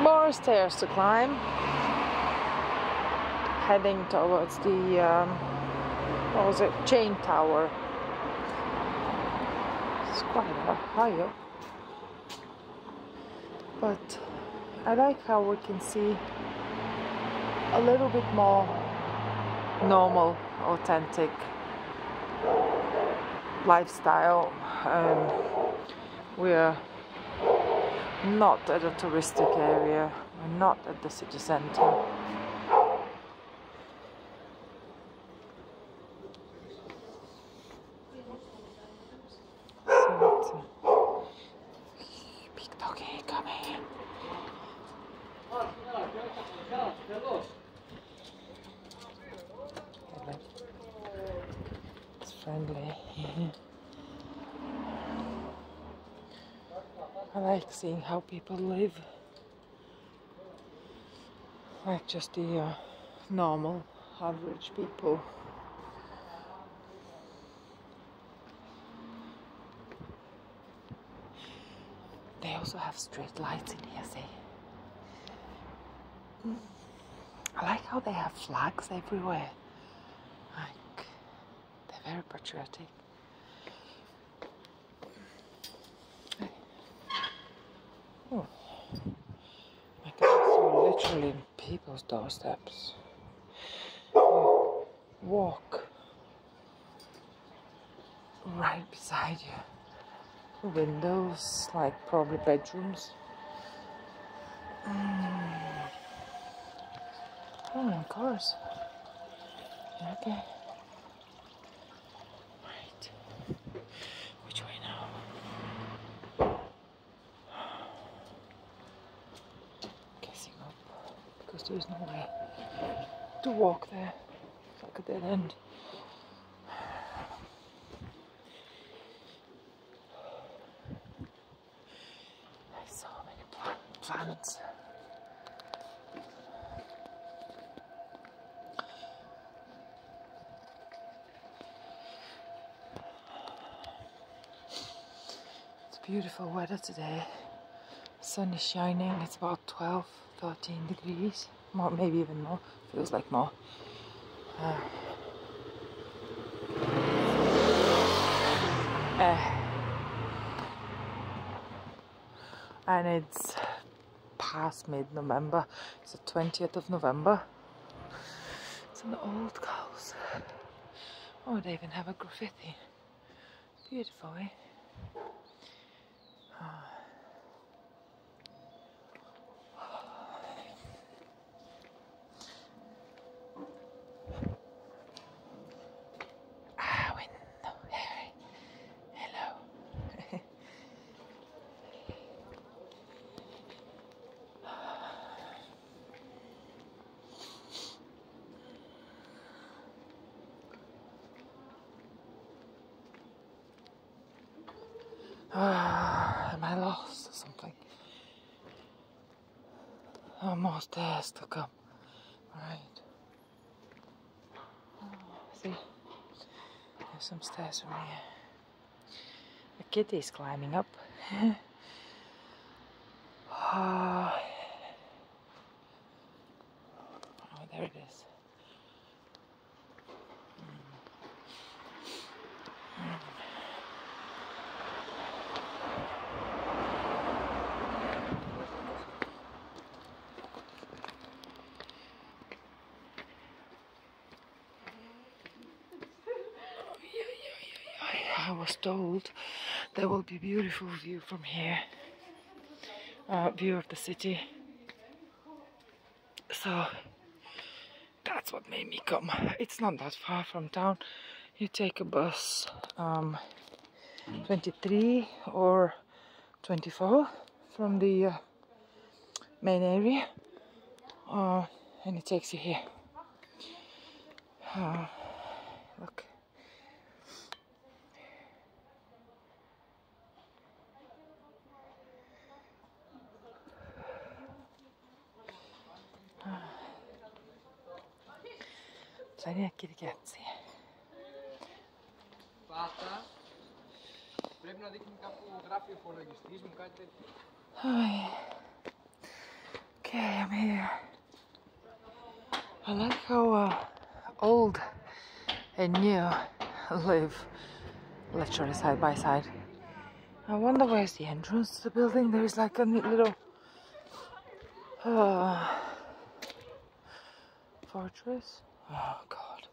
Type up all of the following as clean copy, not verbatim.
More stairs to climb. Heading towards the what was it? Chain tower. It's quite high up. But I like how we can see a little bit more normal, authentic lifestyle. We're not at a touristic area, we're not at the city center. So big doggy coming. It's friendly. I like seeing how people live, like just the normal, average people. They also have street lights in here, see? I like how they have flags everywhere. Like, they're very patriotic. Oh my goodness, you're literally in people's doorsteps. You walk right beside you. The windows, like probably bedrooms. Oh, of course. Okay. Right. Which way now? Guessing up, because there's no way to walk there. It's like a dead end. There's so many plants. Beautiful weather today. Sun is shining. It's about 12, 13 degrees, more, maybe even more. Feels like more. And it's past mid-November. It's the 20th of November. It's an old house. Oh, they even have a graffiti. Beautiful, eh? Am I lost or something? Oh, more stairs to come. Right. Oh, see? There's some stairs from here. The kitty's climbing up. Oh, there it is. I was told there will be a beautiful view from here, view of the city, so that's what made me come. It's not that far from town. You take a bus 23 or 24 from the main area, and it takes you here. Look. Plenty of kitty cats here. Πρέπει να δείχνει κάπου γράφει ο υπολογιστής μου, κάτι τέτοιο. Okay, I'm here. I like how old and new live literally side by side. I wonder where's the entrance to the building. There's like a neat little fortress. Oh god.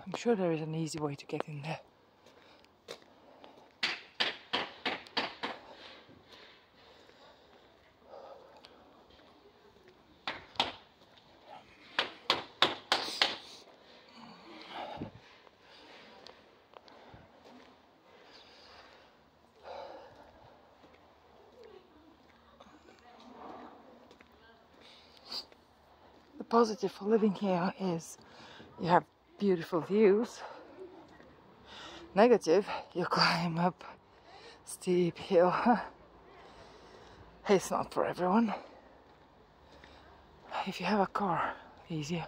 I'm sure there is an easy way to get in there. The positive for living here is you have beautiful views. Negative, you climb up steep hill. It's not for everyone. If you have a car, easier.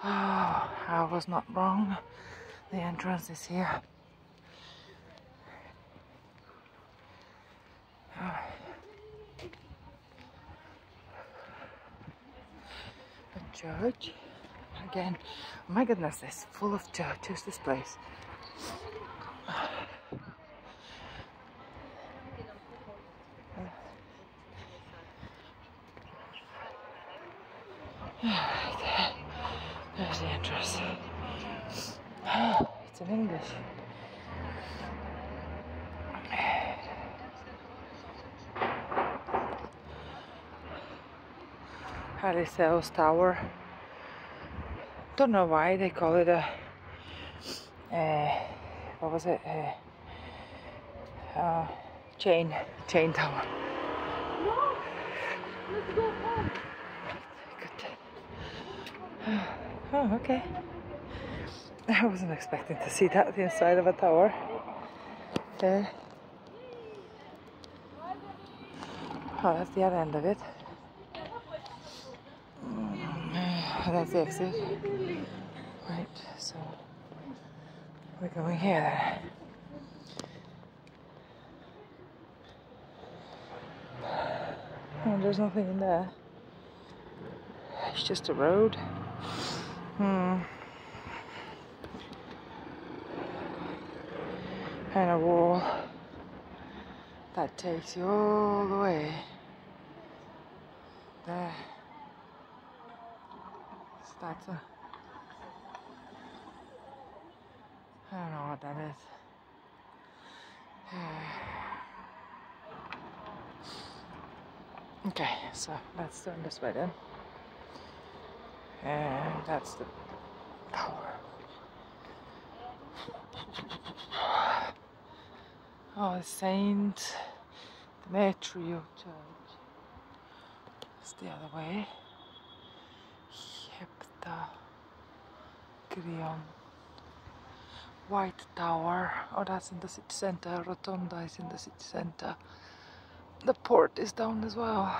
Oh, I was not wrong. The entrance is here. A church. Again, oh my goodness, it's full of churches, this place. There's the entrance. It's in English. Haliseus Tower. Don't know why they call it a what was it? Chain tower. No, let's go home. Good. Oh, okay. I wasn't expecting to see that the inside of a tower. Okay. Oh, that's the other end of it. That's the exit. Right, so we're going here then. Oh, there's nothing in there. It's just a road. And a wall that takes you all the way there. So that's a... I don't know what that is. Okay, so let's turn this way then. And that's the tower. Oh, Saint Demetrius Church. It's the other way. Heptagrion. White Tower. Oh, that's in the city center. Rotonda is in the city center. The port is down as well.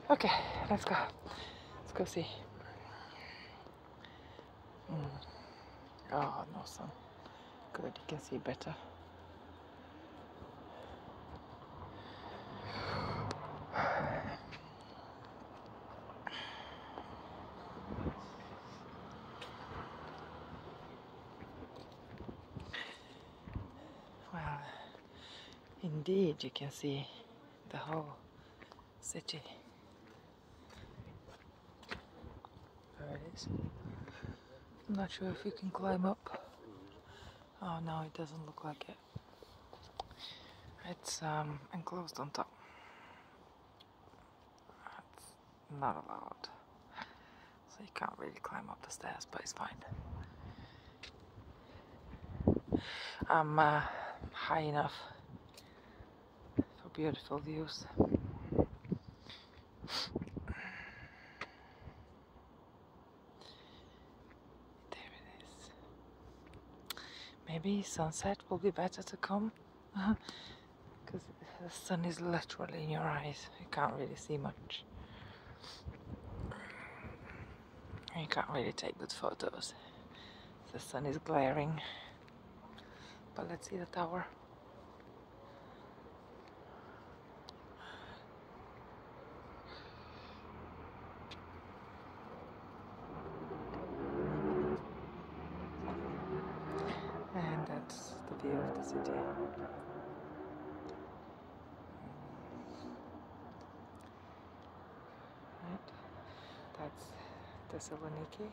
Okay, let's go. Let's go see. Oh, no sun. Good, you can see better. Well, indeed, you can see the whole city. There it is. I'm not sure if you can climb up. Oh no, it doesn't look like it. It's enclosed on top. It's not allowed. So you can't really climb up the stairs, but it's fine. I'm high enough for beautiful views. There it is. Maybe sunset will be better to come, because the sun is literally in your eyes. You can't really see much. You can't really take good photos. The sun is glaring. But let's see the tower. And that's the view of the city. Right. That's Thessaloniki.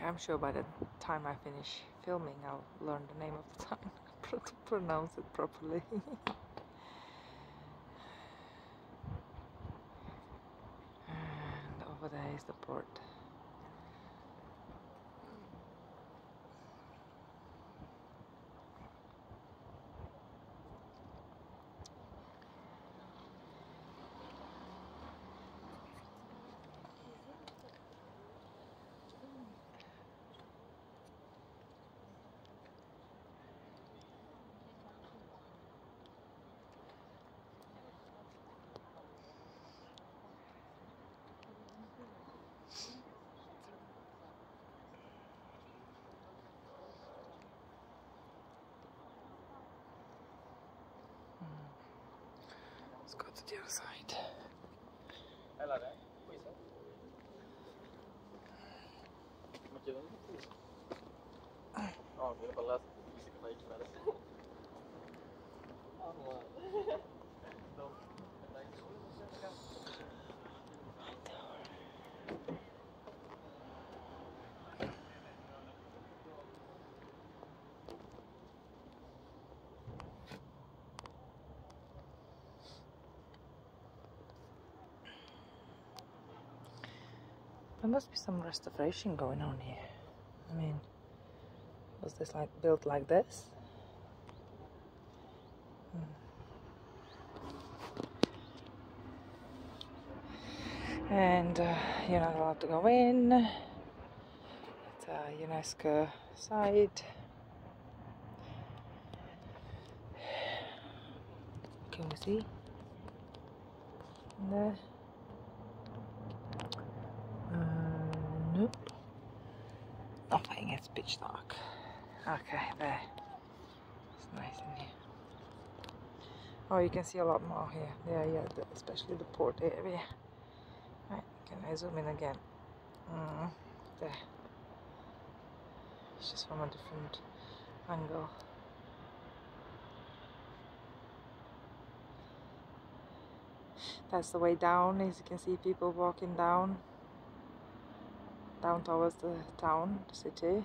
I'm sure by the time I finish filming I'll learn the name of the town to pronounce it properly. And over there is the port. Let's go to the other side. There must be some restoration going on here. I mean, was this like built like this? And you're not allowed to go in. It's a UNESCO site. Can we see? There. Nope. Nothing, it's pitch dark. Okay, there. It's nice in here. Oh, you can see a lot more here. Yeah, especially the port area. Right, can I zoom in again? There. It's just from a different angle. That's the way down, as you can see people walking down towards the town, the city.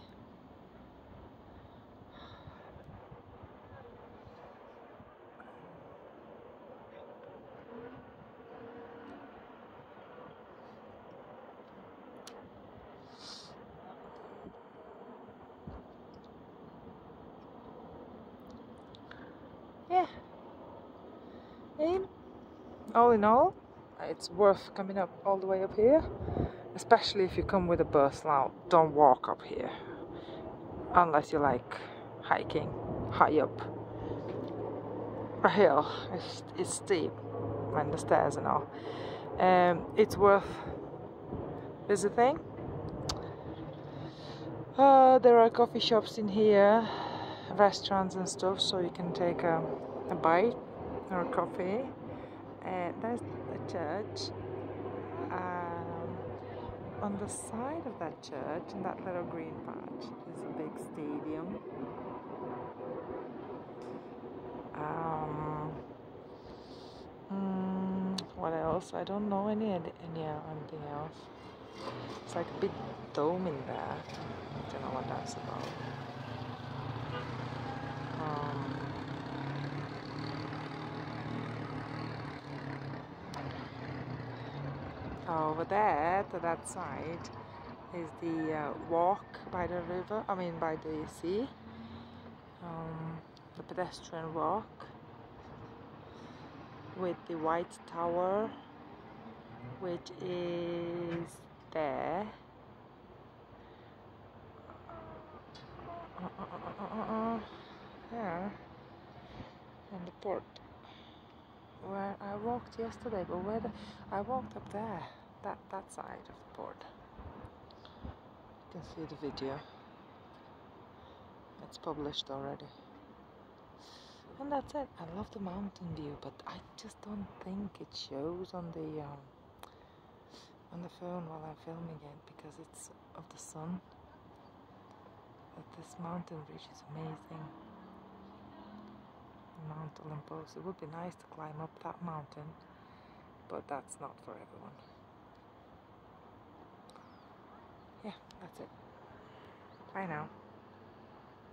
Yeah. And all in all, it's worth coming up all the way up here, especially if you come with a bus. Now, don't walk up here unless you like hiking high up a hill. It's steep and the stairs and all. It's worth visiting. There are coffee shops in here, restaurants and stuff, so you can take a bite or a coffee. There's a church. On the side of that church, in that little green patch, is a big stadium. What else? I don't know anything else. It's like a big dome in there. I don't know what that's about. Over there, to that side, is the walk by the river. I mean, by the sea. The pedestrian walk with the white tower, which is there. Yeah, and the port. where I walked yesterday, but I walked up there, that side of the board. You can see the video. It's published already. And that's it. I love the mountain view, but I just don't think it shows on the phone while I'm filming it because it's of the sun. But this mountain ridge is amazing. Mount Olympus. It would be nice to climb up that mountain, but that's not for everyone. Yeah, that's it. Bye now.